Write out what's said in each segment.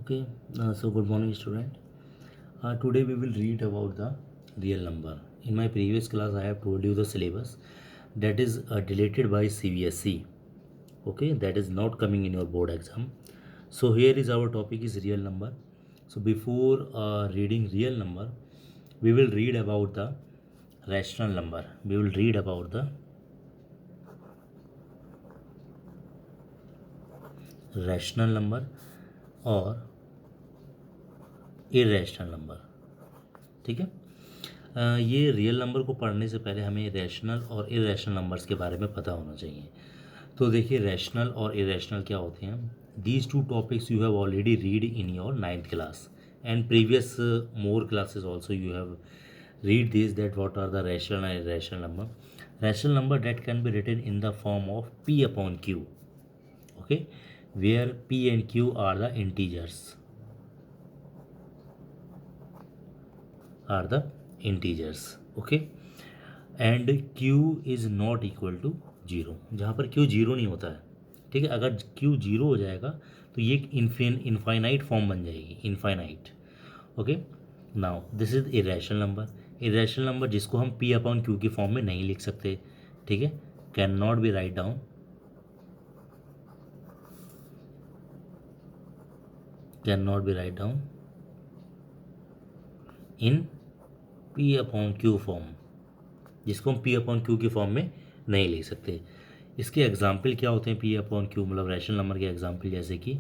Okay, so good morning, student. Today we will read about the real number. In my previous class, I have told you the syllabus that is deleted by CBSE. Okay, that is not coming in your board exam. So here is our topic is real number. So before reading real number, we will read about the rational number. We will read about the rational number और irrational number. ठीक है. ये real number को पढ़ने से पहले हमें rational और इरेशनल नंबर्स के बारे में पता होना चाहिए. तो देखिए रैशनल और इरेशनल क्या होते हैं. These two topics you have already read in your 9th class and previous more classes also you have read these that what are the rational and irrational number. Rational number that can be written in the form of p upon q, okay, where p and q are the integers, okay, and q is not equal to 0, जहाँ पर q 0 नहीं होता है. ठीक है. अगर q 0 हो जाएगा तो ये एक इनफाइनाइट फॉर्म बन जाएगी, infinite. Okay. Now this is irrational number. Irrational number जिसको हम p अपॉन q की फॉर्म में नहीं लिख सकते. ठीक है. Can not be write down, can not be write down in p upon q form, जिसको हम p अपॉन q की फॉर्म में नहीं लिख सकते. इसके एग्जाम्पल क्या होते हैं p अपॉन q, मतलब रैशनल नंबर के एग्जाम्पल जैसे कि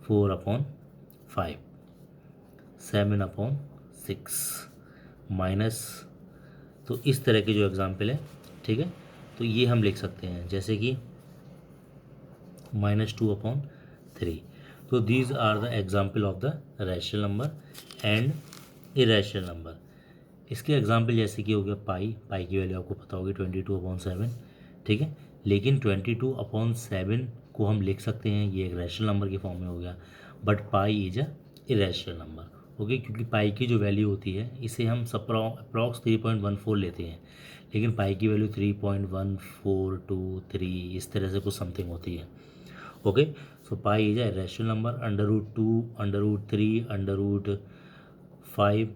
4/5, 7/6 माइनस. तो इस तरह के जो एग्जाम्पल है, ठीक है, तो ये हम लिख सकते हैं जैसे कि -2/3. तो these are the example of the rational number and irrational number. इसके एग्जाम्पल जैसे कि हो गया पाई की वैल्यू आपको पता होगी 22/7. ठीक है. लेकिन 22/7 को हम लिख सकते हैं, ये एक रैशनल नंबर की फॉर्म में हो गया, but pi is a irrational number. Okay. क्योंकि पाई की जो वैल्यू होती है इसे हम अप्रॉक्स 3.14 लेते हैं, लेकिन पाई की वैल्यू 3.1423 इस तरह से कुछ समथिंग होती है. Okay. So pi is a rational number. √2, √3, √5.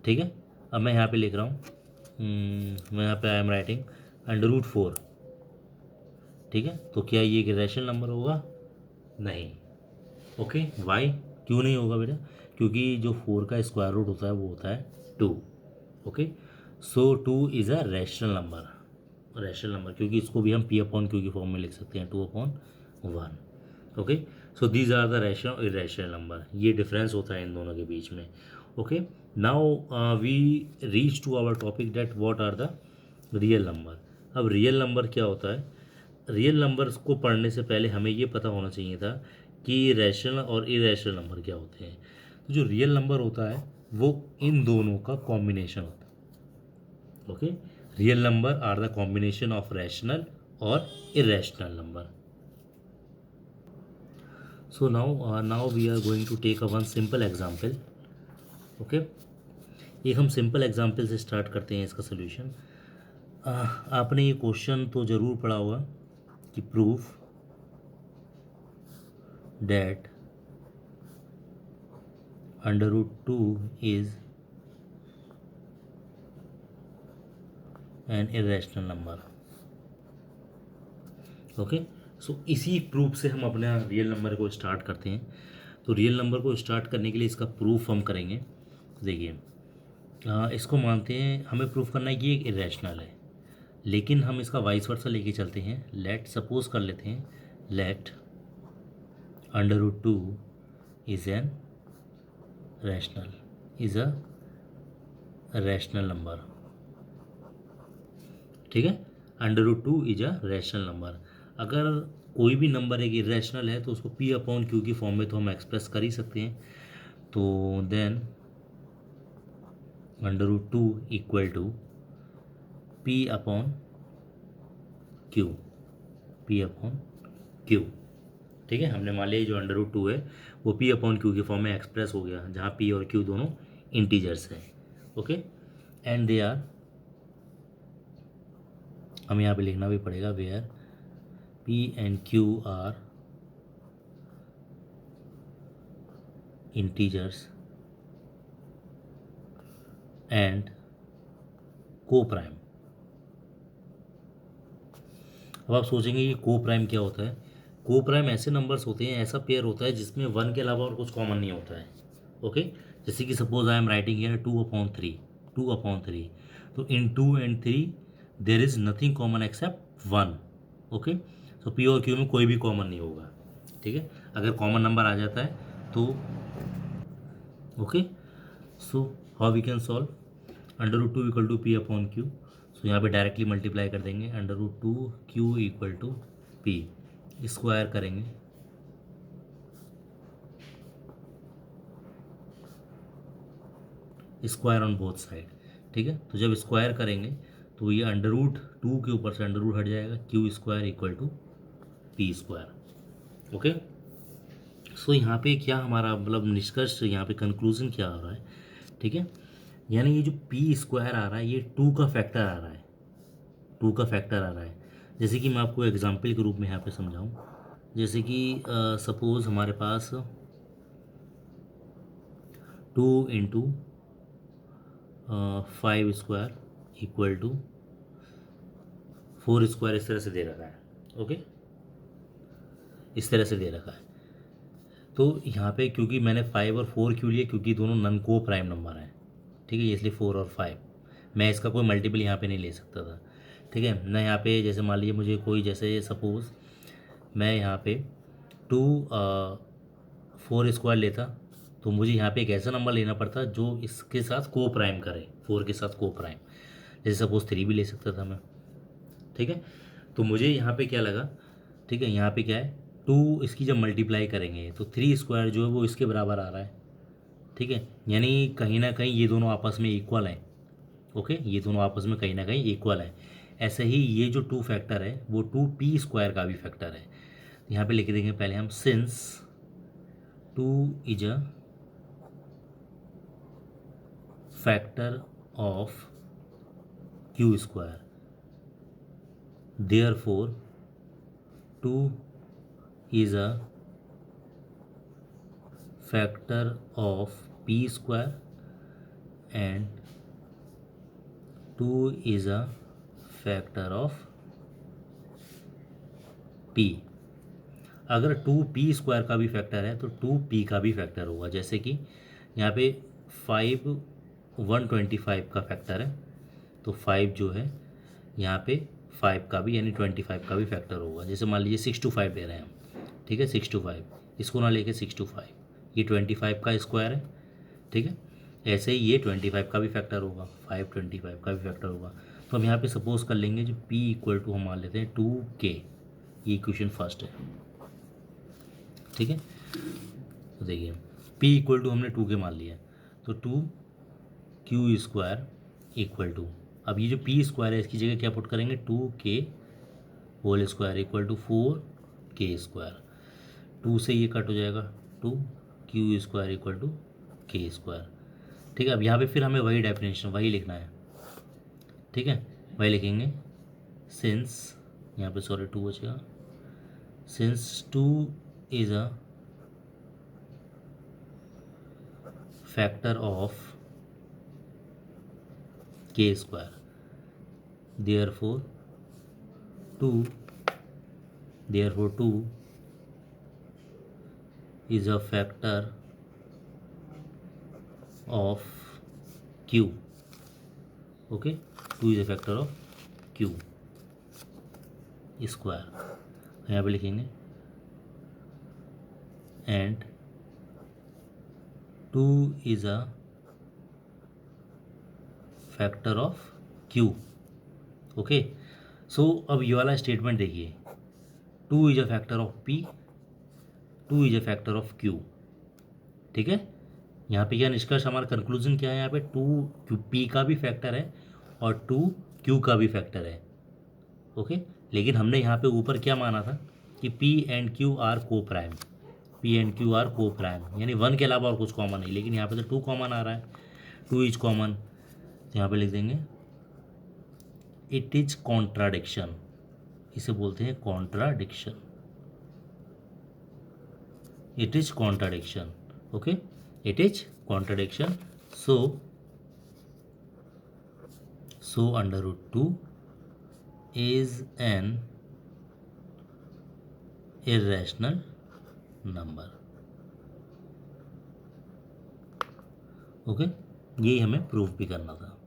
ठीक है. अब मैं यहाँ पे लिख रहा हूँ, मैं यहाँ पे आई एम राइटिंग √4. ठीक है. तो क्या ये एक रैशनल नंबर होगा? नहीं. ओके. वाई? क्यों नहीं होगा बेटा? क्योंकि जो 4 का स्क्वायर रूट होता है वो होता है 2. Okay. So 2 is a rational number. Rational number क्योंकि इसको भी हम p अपॉन क्यू की फॉर्म में लिख सकते हैं 2/1. Okay. So these are the rational और इरेशनल नंबर. ये डिफरेंस होता है इन दोनों के बीच में. Okay. Now we reach to our topic that what are the real number. अब रियल नंबर क्या होता है? रियल नंबर्स को पढ़ने से पहले हमें ये पता होना चाहिए था कि रैशनल और इरेशनल नंबर क्या होते हैं. तो जो रियल नंबर होता है वो इन दोनों का कॉम्बिनेशन होता है. Okay. Real number are the combination of rational और irrational number. So now we are going to take a one simple example. Okay. एक हम सिंपल एग्जाम्पल से स्टार्ट करते हैं इसका सोल्यूशन. आपने ये क्वेश्चन तो ज़रूर पढ़ा होगा कि proof that √2 is an irrational number. Okay. So इसी प्रूफ से हम अपना रियल नंबर को स्टार्ट करते हैं. तो रियल नंबर को स्टार्ट करने के लिए इसका प्रूफ हम करेंगे. देखिए इसको मानते हैं, हमें प्रूफ करना है कि एक इरेशनल है, लेकिन हम इसका वाइस वर्सा लेके चलते हैं. लेट सपोज कर लेते हैं, let √2 is an rational, is a rational number. ठीक है. √2 इज अ रैशनल नंबर. अगर कोई भी नंबर एक इरेशनल है तो उसको p अपॉन क्यू की फॉर्म में तो हम एक्सप्रेस कर ही सकते हैं. तो then √2 equal to p upon q, p upon q. ठीक है. हमने मान लिया जो √2 है वो p अपॉन क्यू की फॉर्म में एक्सप्रेस हो गया, जहाँ p और q दोनों इंटीजर्स हैं. ओके. एंड दे आर, हमें यहाँ पे लिखना भी पड़ेगा, where p and q are integers and coprime. अब आप सोचेंगे ये को प्राइम क्या होता है। को प्राइम ऐसे नंबर्स होते हैं, ऐसा पेयर होता है जिसमें 1 के अलावा और कुछ कॉमन नहीं होता है। ओके, जैसे कि suppose I am writing here 2/3, 2/3, तो in 2 and 3 there is nothing common except 1। Okay, तो पी और क्यू में कोई भी कॉमन नहीं होगा। ठीक है, अगर कॉमन नंबर आ जाता है तो okay, so how we can solve. √2 equal to p upon q. So यहाँ पे डायरेक्टली मल्टीप्लाई कर देंगे, √2 q equal to p, square करेंगे, स्क्वायर ऑन बोथ साइड। ठीक है, तो जब स्क्वायर करेंगे तो ये √2 के ऊपर से अंडर रूट हट जाएगा, q square equal to p square. Okay, so यहाँ पे क्या हमारा मतलब निष्कर्ष, यहाँ पे कंक्लूजन क्या आ रहा है। ठीक है, यानी ये जो पी स्क्वायर आ रहा है ये 2 का फैक्टर आ रहा है, 2 का फैक्टर आ रहा है। जैसे कि मैं आपको एग्जांपल के रूप में यहाँ पे समझाऊँ, जैसे कि सपोज़ हमारे पास 2 into 5 square equal to 4 square, इस तरह से दे रखा है। ओके, इस तरह से दे रखा है। तो यहाँ पे क्योंकि मैंने 5 और 4 क्यों लिए, क्योंकि दोनों नन को प्राइम नंबर हैं। ठीक है, इसलिए 4 और 5, मैं इसका कोई मल्टीपल यहाँ पे नहीं ले सकता था। ठीक है, मैं यहाँ पे जैसे मान लीजिए मुझे कोई, जैसे सपोज़ मैं यहाँ पे 4 स्क्वायर लेता, तो मुझे यहाँ पे एक ऐसा नंबर लेना पड़ता जो इसके साथ को प्राइम करे, 4 के साथ को प्राइम। जैसे सपोज़ 3 भी ले सकता था मैं। ठीक है, तो मुझे यहाँ पे क्या लगा, ठीक है, यहाँ पे क्या है 2, इसकी जब मल्टीप्लाई करेंगे तो 3 स्क्वायर जो है वो इसके बराबर आ रहा है। ठीक है, यानी कहीं ना कहीं ये दोनों आपस में इक्वल हैं। ओके, ये दोनों आपस में कहीं ना कहीं इक्वल है। ऐसे ही ये जो 2 फैक्टर है वो 2p स्क्वायर का भी फैक्टर है। यहाँ पे लिख देंगे पहले हम, since 2 is a factor of q square, therefore 2 is a factor of p square and 2 is a factor of p। अगर 2p स्क्वायर का भी फैक्टर है तो 2p का भी फैक्टर होगा। जैसे कि यहाँ पे 5 125 का फैक्टर है, तो 5 जो है यहाँ पे 5 का भी यानी 25 का भी फैक्टर होगा। जैसे मान लीजिए 6 to 5 ले रहे हैं हम। ठीक है, 6 to 5, इसको ना लेके 6 to 5, ये 25 का स्क्वायर है। ठीक है, ऐसे ही ये 25 का भी फैक्टर होगा, 525 का भी फैक्टर होगा। तो हम यहाँ पे सपोज कर लेंगे जो p इक्वल टू हम मान लेते हैं 2k, ये इक्वेशन फर्स्ट है। ठीक है, तो देखिए p इक्वल टू हमने 2k मान लिया, तो 2q स्क्वायर इक्वल टू, अब ये जो p स्क्वायर है इसकी जगह क्या पुट करेंगे, 2k whole square equal to 4k square. 2 से ये कट हो जाएगा, 2q square equal to k square. ठीक है, अब यहाँ पे फिर हमें वही डेफिनेशन वही लिखना है। ठीक है, वही लिखेंगे, सिंस, यहाँ पे सॉरी 2 बचेगा, since 2 is a factor of k square, therefore 2 is a factor of q। Okay, 2 is a factor of q square, यहाँ पे लिखेंगे and 2 is a factor of q। Okay, so अब ये वाला स्टेटमेंट देखिए, 2 is a factor of p, 2 is a factor of q। ठीक है, यहाँ पे क्या निष्कर्ष, हमारा कंक्लूजन क्या है, यहाँ पे 2 p का भी फैक्टर है और 2q का भी फैक्टर है। ओके, लेकिन हमने यहाँ पे ऊपर क्या माना था कि p and q are coprime, p and q are coprime, यानी 1 के अलावा और कुछ कॉमन नहीं। लेकिन यहाँ पे तो 2 कॉमन आ रहा है, 2 इज कॉमन, तो यहाँ पे लिख देंगे इट इज कॉन्ट्राडिक्शन, इसे बोलते हैं contradiction, it is contradiction. Okay, it is contradiction. So under root 2 is an irrational number. Okay, यही हमें प्रूफ भी करना था.